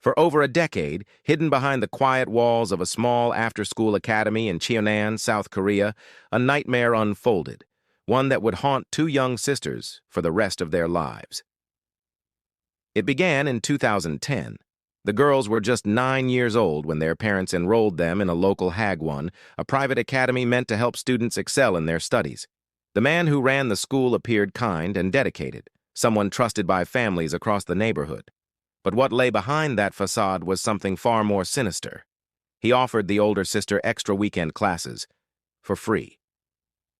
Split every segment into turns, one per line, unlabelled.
For over a decade, hidden behind the quiet walls of a small after-school academy in Cheonan, South Korea, a nightmare unfolded, one that would haunt two young sisters for the rest of their lives. It began in 2010. The girls were just 9 years old when their parents enrolled them in a local Hagwon, a private academy meant to help students excel in their studies. The man who ran the school appeared kind and dedicated, someone trusted by families across the neighborhood. But what lay behind that facade was something far more sinister. He offered the older sister extra weekend classes for free.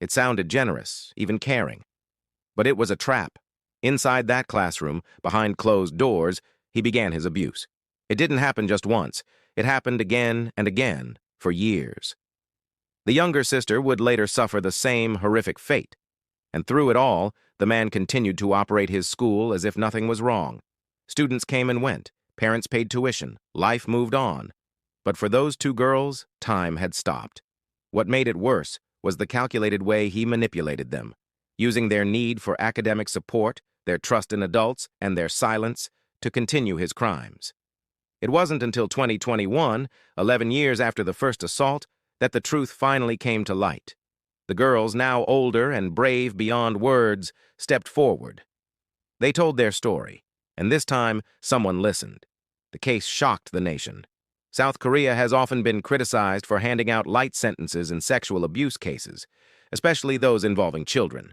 It sounded generous, even caring. But it was a trap. Inside that classroom, behind closed doors, he began his abuse. It didn't happen just once. It happened again and again, for years. The younger sister would later suffer the same horrific fate. And through it all, the man continued to operate his school as if nothing was wrong. Students came and went, parents paid tuition, life moved on. But for those two girls, time had stopped. What made it worse was the calculated way he manipulated them, using their need for academic support, their trust in adults, and their silence to continue his crimes. It wasn't until 2021, 11 years after the first assault, that the truth finally came to light. The girls, now older and brave beyond words, stepped forward. They told their story, and this time, someone listened. The case shocked the nation. South Korea has often been criticized for handing out light sentences in sexual abuse cases, especially those involving children.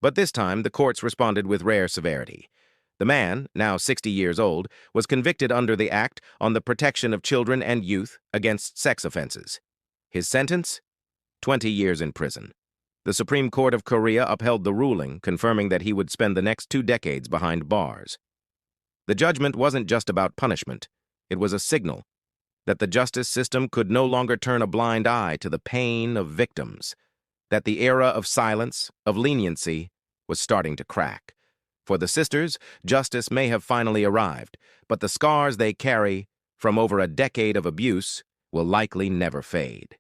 But this time, the courts responded with rare severity. The man, now 60 years old, was convicted under the Act on the Protection of Children and Youth Against Sex Offenses. His sentence? 20 years in prison. The Supreme Court of Korea upheld the ruling, confirming that he would spend the next 2 decades behind bars. The judgment wasn't just about punishment. It was a signal that the justice system could no longer turn a blind eye to the pain of victims, that the era of silence, of leniency, was starting to crack. For the sisters, justice may have finally arrived, but the scars they carry from over a decade of abuse will likely never fade.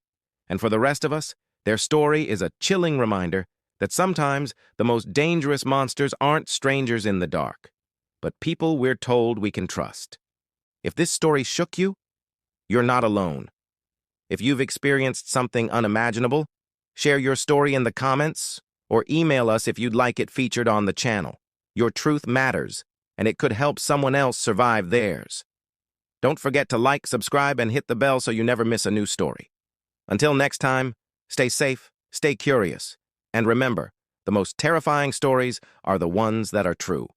And for the rest of us, their story is a chilling reminder that sometimes the most dangerous monsters aren't strangers in the dark, but people we're told we can trust. If this story shook you, you're not alone. If you've experienced something unimaginable, share your story in the comments or email us if you'd like it featured on the channel. Your truth matters, and it could help someone else survive theirs. Don't forget to like, subscribe, and hit the bell so you never miss a new story. Until next time, stay safe, stay curious, and remember, the most terrifying stories are the ones that are true.